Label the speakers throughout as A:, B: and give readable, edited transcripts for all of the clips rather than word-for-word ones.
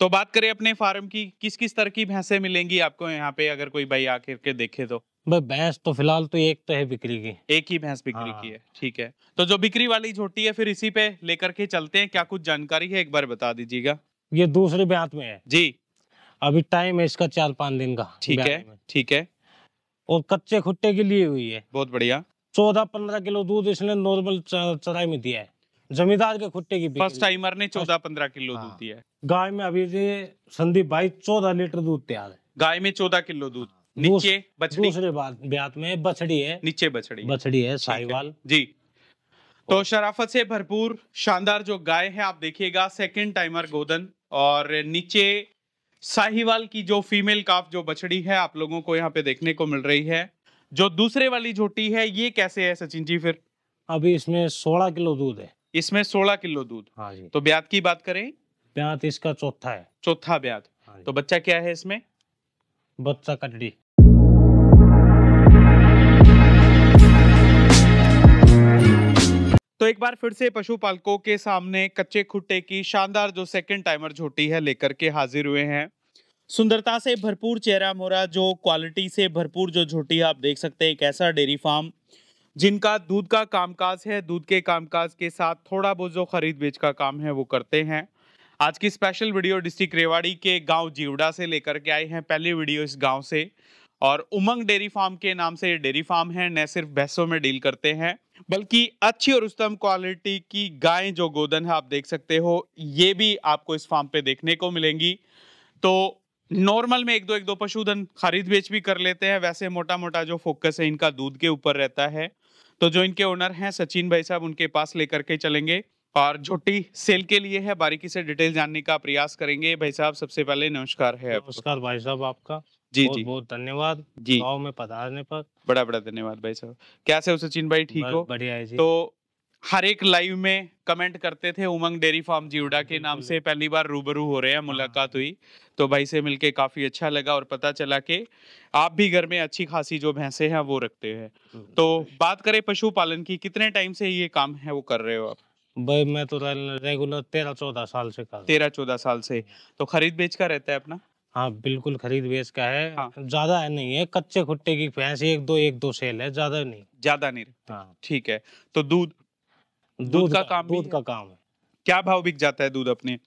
A: तो बात करें अपने फार्म की, किस किस तरह की भैंसें मिलेंगी आपको यहाँ पे अगर कोई भाई आकर के देखे तो?
B: भाई भैंस तो फिलहाल तो एक तो है बिक्री की।
A: एक ही भैंस बिक्री की है, ठीक है। तो जो बिक्री वाली झोटी है फिर इसी पे लेकर के चलते हैं, क्या कुछ जानकारी है एक बार बता दीजिएगा।
B: ये दूसरे ब्यात में है
A: जी।
B: अभी, टाइम है इसका 4-5 दिन का।
A: ठीक है, ठीक है।
B: और कच्चे खुट्टे की लिए हुई है।
A: बहुत बढ़िया।
B: 14-15 किलो दूध इसने नॉर्मल चराई में दिया है। जमींदार के खुट्टे की
A: फर्स्ट टाइमर ने 14-15 किलो दूध दिया है।
B: गाय में अभी संदीप भाई 14 लीटर दूध तैयार है।
A: गाय में 14 किलो दूध। नीचे बछड़ी,
B: दूसरे ब्यात में बछड़ी है,
A: नीचे बछड़ी
B: है साहिवाल
A: जी। तो शराफत से भरपूर शानदार जो गाय है आप देखिएगा, सेकंड टाइमर गोदन, और नीचे साहिवाल की जो फीमेल काफ जो बछड़ी है आप लोगों को यहाँ पे देखने को मिल रही है। जो दूसरे वाली झोटी है ये कैसे है सचिन जी फिर?
B: अभी इसमें 16 किलो दूध है।
A: इसमें 16 किलो दूध।
B: हाँ जी।
A: तो ब्यात की बात करें?
B: ब्यात इसका चौथा है।
A: चौथा ब्यात।
B: हाँ,
A: तो बच्चा क्या है इसमें?
B: बच्चा कटड़ी।
A: तो एक बार फिर से पशुपालकों के सामने कच्चे खुट्टे की शानदार जो सेकंड टाइमर झोटी है लेकर के हाजिर हुए हैं। सुंदरता से भरपूर चेहरा मोरा, जो क्वालिटी से भरपूर जो झोटी है आप देख सकते हैं। एक ऐसा डेयरी फार्म जिनका दूध का कामकाज है, दूध के कामकाज के साथ थोड़ा बहुत जो खरीद बेच का काम है वो करते हैं। आज की स्पेशल वीडियो डिस्ट्रिक्ट रेवाड़ी के गांव जीवड़ा से लेकर के आए हैं, पहली वीडियो इस गांव से। और उमंग डेयरी फार्म के नाम से ये डेयरी फार्म है, न सिर्फ भैंसों में डील करते हैं बल्कि अच्छी और उत्तम क्वालिटी की गायें जो गोदन है आप देख सकते हो, ये भी आपको इस फार्म पे देखने को मिलेंगी। तो नॉर्मल में एक दो पशुधन खरीद बेच भी कर लेते हैं, वैसे मोटा मोटा जो फोकस है इनका दूध के ऊपर रहता है। तो जो इनके ओनर हैं सचिन भाई साहब, उनके पास लेकर के चलेंगे और झोटी सेल के लिए है, बारीकी से डिटेल जानने का प्रयास करेंगे। भाई साहब सबसे पहले नमस्कार है।
B: नमस्कार भाई साहब, आपका
A: जी
B: बहुत
A: जी
B: बहुत धन्यवाद
A: जी,
B: गाँव में पधारने पर।
A: बड़ा बड़ा धन्यवाद भाई साहब। कैसे हो सचिन भाई, ठीक हो?
B: बढ़िया है जी।
A: तो हर एक लाइव में कमेंट करते थे उमंग डेयरी फार्म जीवड़ा के नाम से, पहली बार रूबरू हो रहे हैं, मुलाकात हुई तो भाई से मिलके काफी अच्छा लगा और पता चला कि आप भी घर में अच्छी खासी जो भैंसे हैं वो रखते हैं। तो बात करें पशुपालन की, कितने टाइम से ये काम है वो कर रहे हो आप?
B: भाई मैं तो रेगुलर 13-14 साल से कर
A: 13-14 साल से। तो खरीद बेच का रहता है अपना?
B: हाँ बिल्कुल, खरीद बेच का है।
A: हाँ।
B: ज्यादा है नहीं है, कच्चे खुट्टे की भैंस एक दो सेल है, ज्यादा नहीं।
A: ज्यादा नहीं रखते।
B: हाँ।
A: ठीक है। तो दूध का काम भी
B: दूध
A: है?
B: का काम है।
A: क्या भाव बिक जाता है दूध अपने?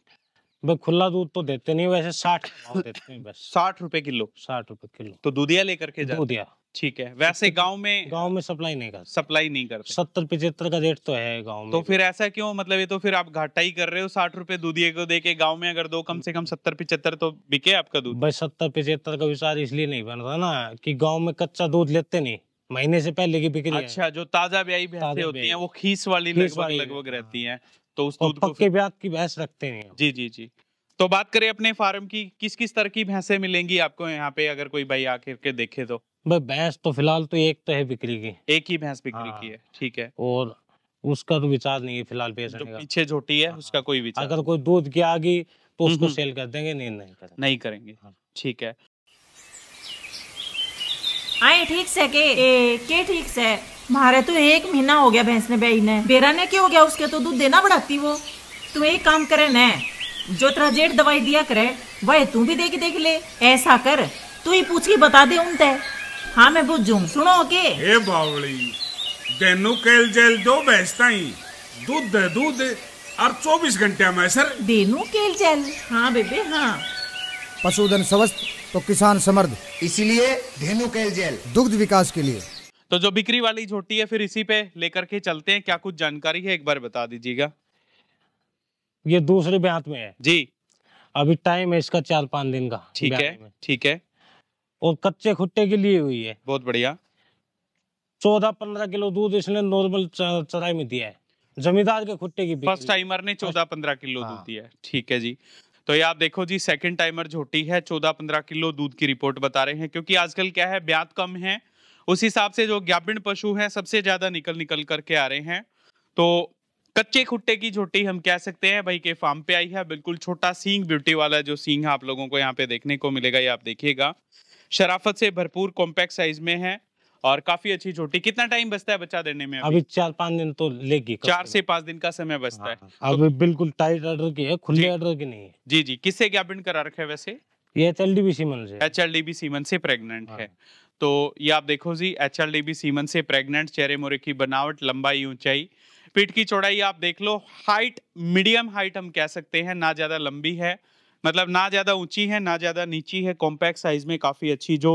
B: भाई खुला दूध तो देते नहीं, वैसे 60 भाव देते हैं बस।
A: 60 रुपए किलो?
B: 60 रुपए किलो।
A: तो दूधिया लेकर के जाते
B: दूधिया।
A: ठीक है। वैसे गांव में
B: सप्लाई नहीं करते।
A: सप्लाई नहीं करते।
B: 70-75 का रेट तो है गांव में।
A: तो फिर ऐसा क्यों, मतलब ये तो फिर आप घाटा ही कर रहे हो। 60 रुपए दूधिये को देके गांव में अगर दो कम से कम 70-75 तो बिके आपका दूध।
B: भाई 70-75 का विचार इसलिए नहीं बन रहा ना कि गांव में कच्चा दूध लेते नहीं, महीने से पहले की बिक्री है।
A: अच्छा, जो ताजा ब्याई भैंसें होती हैं वो खीस वाली लगभग रहती हैं, तो उस दूध को
B: पक्के ब्यात की भैंस रखते नहीं।
A: जी जी जी। तो बात करें अपने फार्म की, किस किस तरह की भैंसें मिलेंगी आपको यहाँ पे अगर कोई भाई आकर के देखे तो?
B: भाई भैंस तो फिलहाल तो एक तो है बिक्री की।
A: एक ही भैंस बिक्री की है, ठीक है।
B: और उसका तो विचार नहीं है फिलहाल बेचने का।
A: जो पीछे झोटी है उसका कोई विचार?
B: अगर कोई दूध की आ गई तो उसको सेल कर देंगे, नहीं
A: करेंगे। ठीक है।
C: आए ठीक से के ठीक से मारे तो 1 महीना हो गया भैंस ने ब्याई ने, बेरा ने क्या हो गया उसके, तो दूध देना बढ़ाती वो। तू एक काम करे न, जो तेरा जेठ दवाई दिया करे वह तू भी देख ले। ऐसा कर तू ही पूछ के बता दे उनते। हाँ मैं बुझूं, सुनो के
D: ए बावली देनु केल जेल दो बेचता ही दूध और 24 घंटे में सर
C: देनु केल जेल। हाँ बेबे हाँ।
E: पशुधन स्वस्थ तो किसान समृद्ध,
F: इसीलिए धेनु केल जेल
E: दुग्ध विकास के लिए।
A: तो जो बिक्री वाली झोटी है फिर इसी पे लेकर के चलते हैं, क्या कुछ जानकारी है एक बार बता दीजिएगा।
B: ये दूसरे ब्यात में है
A: जी।
B: अभी टाइम है इसका 4-5 दिन का।
A: ठीक है, ठीक है।
B: और कच्चे खुट्टे की लिए हुई है।
A: बहुत बढ़िया।
B: 14-15 किलो दूध इसने नॉर्मल चराई में दिया है। जमींदार के खुट्टे की
A: फर्स्ट टाइमर ने 14-15 किलो दूध दिया है, ठीक है जी। तो ये आप देखो जी, सेकंड टाइमर झोटी है, 14-15 किलो दूध की रिपोर्ट बता रहे हैं। क्योंकि आजकल क्या है, ब्यात कम है, उस हिसाब से जो गाभिन पशु हैं सबसे ज्यादा निकल करके आ रहे हैं। तो कच्चे खुट्टे की झोटी हम कह सकते हैं भाई के फार्म पे आई है। बिल्कुल छोटा सींग ब्यूटी वाला जो सींग है आप लोगों को यहाँ पे देखने को मिलेगा, ये आप देखिएगा। शराफत से भरपूर कॉम्पैक्ट साइज में है और काफी अच्छी झोटी। कितना टाइम बचता है बच्चा देने में?
B: अभी 4-5 दिन तो लेगी।
A: 4 से 5 दिन का समय बचता है।
B: अभी बिल्कुल टाइट ऑर्डर की है, खुले ऑर्डर की नहीं है।
A: जी जी। किससे ज्ञापन करा रखा है वैसे?
B: ये HLDB सीमन से।
A: HLDB सीमन से प्रेग्नेंट है। तो ये आप देखो जी, HLDB सीमन से प्रेग्नेंट, चेहरे मोरे की बनावट, लंबाई, ऊंचाई, पीठ की चौड़ाई आप देख लो। हाइट मीडियम हाइट हम कह सकते हैं, ना ज्यादा लंबी है, मतलब ना ज्यादा ऊंची है ना ज्यादा नीची है, कॉम्पैक्ट साइज में काफी अच्छी जो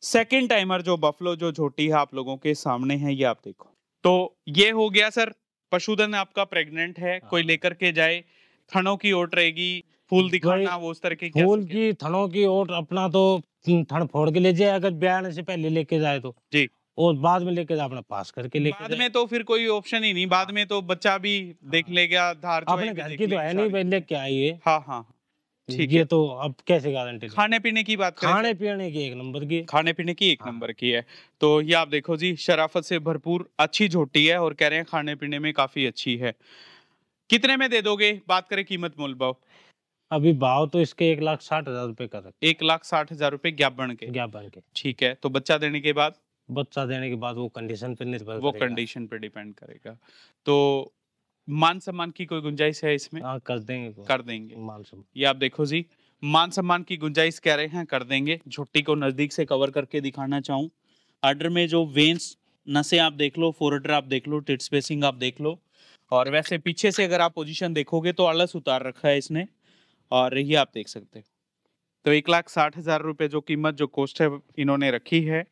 A: सेकंड टाइमर जो बफलो जो झोटी है आप लोगों के सामने है, ये आप देखो। तो ये हो गया सर, पशुधन आपका प्रेग्नेंट है, कोई लेकर के जाए, थनों की ओट रहेगी, फूल दिखाना वो उस तरह के
B: फूल की थनों की ओट अपना तो थन फोड़ के ले जाए, अगर ब्याह से पहले लेके जाए तो
A: जी, और
B: बाद में लेके जाए अपना पास करके लेके
A: बाद में तो फिर कोई ऑप्शन ही नहीं, बाद में तो बच्चा भी देख लेगा, धार
B: अपने घर की तो है नहीं, पहले क्या आइए।
A: हाँ हाँ ठीक
B: ये तो अब कैसे गारंटी?
A: खाने पीने की बात करें,
B: खाने पीने की एक नंबर की,
A: खाने पीने की एक नंबर की है। तो ये आप देखो जी, शराफत से भरपूर अच्छी झोटी है और कह रहे हैं खाने पीने में काफी अच्छी है। कितने में दे दोगे? बात करें कीमत मोल भाव।
B: अभी भाव तो इसके 1,60,000 रुपए का रखा।
A: 1,60,000 रुपए ज्ञापन के। ठीक है, तो बच्चा देने के बाद?
B: बच्चा देने के बाद वो कंडीशन पे निर्भर,
A: वो कंडीशन पे डिपेंड करेगा। तो मान सम्मान की कोई गुंजाइश है इसमें?
B: हाँ, कर देंगे
A: मान सम्मान। ये आप देखो जी, मान सम्मान की गुंजाइश कह रहे हैं, कर देंगे। झोटी को नजदीक से कवर करके दिखाना चाहूँ, आर्डर में जो वेन्स नसें आप देख लो, फोरडर आप देख लो, टिट स्पेसिंग आप देख लो, और वैसे पीछे से अगर आप पोजीशन देखोगे तो आलस उतार रखा है इसने, और ये आप देख सकते हो। तो 1,60,000 रुपए जो कीमत जो कॉस्ट है इन्होंने रखी है,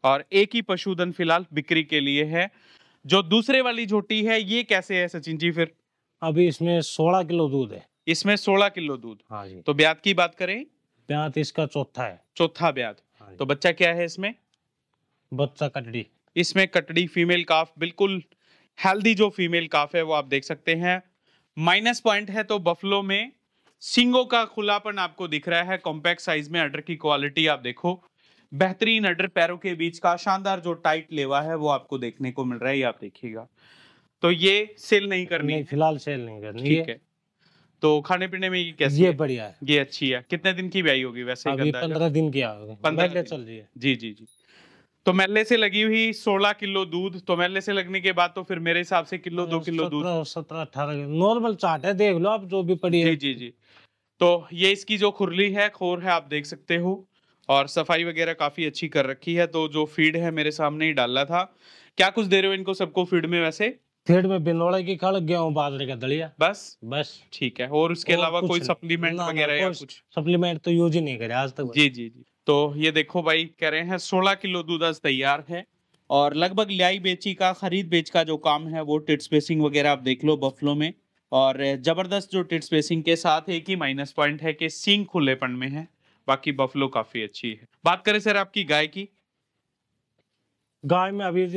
A: और एक ही पशुधन फिलहाल बिक्री के लिए है। जो दूसरे वाली झोटी है ये कैसे है सचिन जी फिर?
B: अभी इसमें 16 किलो दूध है।
A: इसमें 16 किलो दूध।
B: हाँ जी।
A: तो ब्यात की बात करें?
B: ब्यात इसका चौथा है।
A: चौथा ब्यात। हाँ, तो बच्चा क्या है इसमें?
B: बच्चा कटड़ी।
A: इसमें कटड़ी फीमेल काफ, बिल्कुल हेल्दी जो फीमेल काफ है वो आप देख सकते हैं। माइनस पॉइंट है तो बफलो में सिंगों का खुलापन आपको दिख रहा है, कॉम्पैक्ट साइज में। अडर की क्वालिटी आप देखो, बेहतरीन अडर, पैरों के बीच का शानदार जो टाइट लेवा है वो आपको देखने को मिल रहा है, ये आप देखिएगा। तो ये सेल नहीं करनी? नहीं,
B: फिलहाल सेल नहीं करनी।
A: ठीक है। तो खाने पीने में ये कैसी
B: ये
A: है?
B: बढ़िया है,
A: ये अच्छी है। कितने दिन की ब्याई होगी वैसे?
B: अभी 15 दिन की होगी।
A: 15
B: चल रही है।
A: जी जी जी। तो मेले से लगी हुई 16 किलो दूध, तो मेले से लगने के बाद तो फिर मेरे हिसाब से किलो 2 किलो दूध,
B: 17-18 नॉर्मल चाट है, देख लो आप जो भी पड़ी है।
A: जी जी जी। तो ये इसकी जो खुरली है, खोर है, आप देख सकते हो, और सफाई वगैरह काफी अच्छी कर रखी है। तो जो फीड है मेरे सामने ही डाला था। क्या कुछ दे रहे हो इनको सबको फीड में वैसे?
B: फीड में बिनोड़े की खड़, गेहूं बाजरे का दलिया, बस ठीक
A: है। और उसके अलावा कोई सप्लीमेंट वगैरह या कुछ?
B: सप्लीमेंट तो यूज ही नहीं करे आज तक।
A: जी जी जी। तो ये देखो भाई, कह रहे हैं 16 किलो दूध आज तैयार है, और लगभग ल्याई बेची का, खरीद बेच का जो काम है वो टिट स्पेसिंग वगैरह आप देख लो बफलो में, और जबरदस्त जो टिट स्पेसिंग के साथ एक ही माइनस पॉइंट है कि सींग खुलेपन में है, बाकी बफलो काफी अच्छी है। बात करें सर आपकी गाय की?
B: गाय में अभी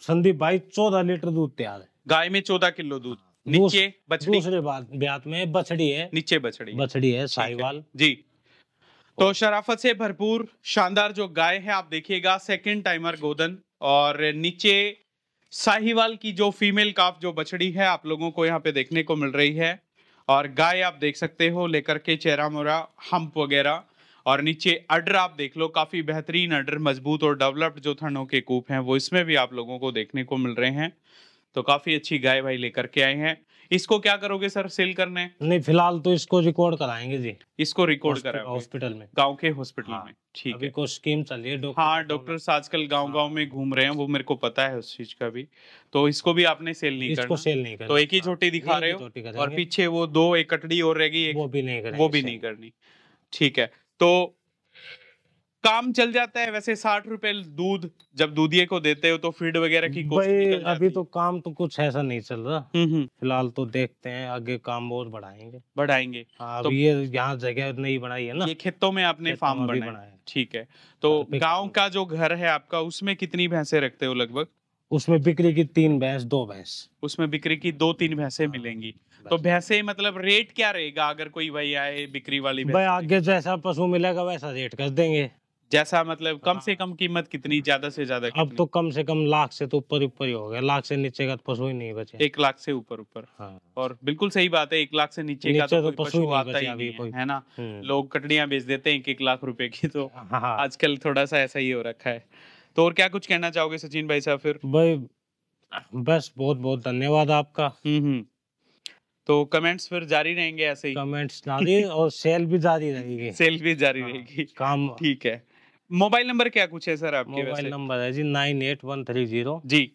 B: संदीप भाई 14 लीटर दूध तैयार है।
A: गाय में 14 किलो दूध। नीचे बछड़ी? दूसरे
B: ब्यात में बछड़ी है,
A: नीचे बछड़ी
B: है, साहिवाल
A: जी। तो शराफत से भरपूर शानदार जो गाय है आप देखिएगा, सेकंड टाइमर गोदन, और नीचे साहिवाल की जो फीमेल काफ जो बछड़ी है आप लोगों को यहाँ पे देखने को मिल रही है, और गाय आप देख सकते हो लेकर के चेहरा मोरा, हम्प वगैरह, और नीचे अडर आप देख लो, काफी बेहतरीन अडर, मजबूत और डेवलप्ड जो थनों के कूप हैं वो इसमें भी आप लोगों को देखने को मिल रहे हैं। तो काफी अच्छी गाय भाई लेकर के आए हैं। इसको क्या करोगे सर, सेल करने?
B: नहीं, फिलहाल तो इसको रिकॉर्ड कराएंगे जी।
A: इसको रिकॉर्ड कराएंगे
B: हॉस्पिटल में,
A: गांव के हॉस्पिटल में? ठीक है।
B: कुछ स्कीम चल रही है।
A: हाँ, डॉक्टर्स आजकल गांव में घूम रहे हैं, वो मेरे को पता है उस चीज का भी। तो इसको भी आपने सेल नहीं करना?
B: सेल नहीं करना।
A: तो एक ही छोटी दिखा रहे हो, और पीछे वो 2 एक कटड़ी और रहेगी,
B: वो भी नहीं करनी।
A: ठीक है। तो काम चल जाता है वैसे। 60 रुपए दूध जब दूधिये को देते हो तो फीड वगैरह की
B: भाई अभी तो काम तो कुछ ऐसा नहीं चल रहा फिलहाल, तो देखते हैं आगे काम और बढ़ाएंगे। तो ये यहाँ जगह नहीं बनाई है ना,
A: ये खेतों में आपने फार्म बनाया। ठीक है। तो गांव का जो घर है आपका, उसमें कितनी भैंसे रखते हो लगभग?
B: उसमें बिक्री की 3 भैंस 2 भैंस।
A: उसमें बिक्री की 2-3 भैंसें मिलेंगी। तो भैंसे मतलब रेट क्या रहेगा अगर कोई भाई आए बिक्री वाली?
B: भाई आगे जैसा पशु मिलेगा वैसा रेट कर देंगे।
A: जैसा मतलब कम से कम कीमत कितनी, ज्यादा से ज्यादा?
B: अब तो कम से कम लाख से तो ऊपर ही हो गया, लाख से नीचे का पशु ही नहीं बचे।
A: 1 लाख से ऊपर। हाँ। और बिल्कुल सही बात है, 1 लाख से नीचे का तो कोई पशु आता ही नहीं है ना। लोग कटड़ियां बेच देते हैं 1-1 लाख रुपए की, तो आजकल थोड़ा सा ऐसा ही हो रखा है। तो और क्या कुछ कहना चाहोगे सचिन भाई साहब फिर?
B: भाई बस बहुत बहुत धन्यवाद आपका।
A: तो कमेंट्स फिर जारी रहेंगे ऐसे ही?
B: कमेंट्स जारी और सेल भी जारी रहेगी।
A: सेल भी जारी रहेगी,
B: काम
A: ठीक है। मोबाइल नंबर क्या कुछ है सर आपके?
B: मोबाइल नंबर है जी 98130
A: जी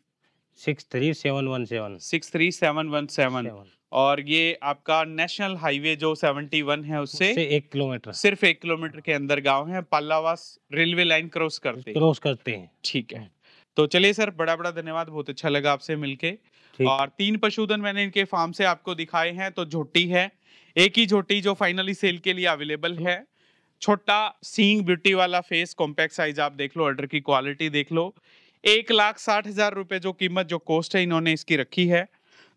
B: 63717
A: 63717। और ये आपका नेशनल हाईवे जो 71 है उससे
B: 1 किलोमीटर,
A: सिर्फ 1 किलोमीटर के अंदर गांव है। पालावास रेलवे लाइन क्रॉस करते हैं। ठीक है, तो चलिए सर, बड़ा बड़ा धन्यवाद, बहुत अच्छा लगा आपसे मिलके। और 3 पशुधन मैंने इनके फार्म से आपको दिखाए हैं। तो झोटी है, एक ही झोटी जो फाइनली सेल के लिए अवेलेबल है। छोटा सींग ब्यूटी वाला फेस, कॉम्पैक्ट साइज आप देख लो, ऑर्डर की क्वालिटी देख लो। 1,60,000 रुपए जो कीमत, जो कॉस्ट है इन्होंने इसकी रखी है।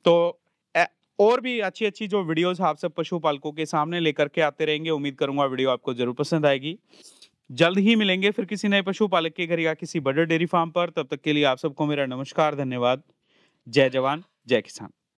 A: तो और भी अच्छी अच्छी जो वीडियोस आप सब पशुपालकों के सामने लेकर के आते रहेंगे। उम्मीद करूंगा वीडियो आपको जरूर पसंद आएगी। जल्द ही मिलेंगे फिर किसी नए पशुपालक के घर या किसी बड़े डेयरी फार्म पर। तब तक के लिए आप सबको मेरा नमस्कार, धन्यवाद। जय जवान जय किसान।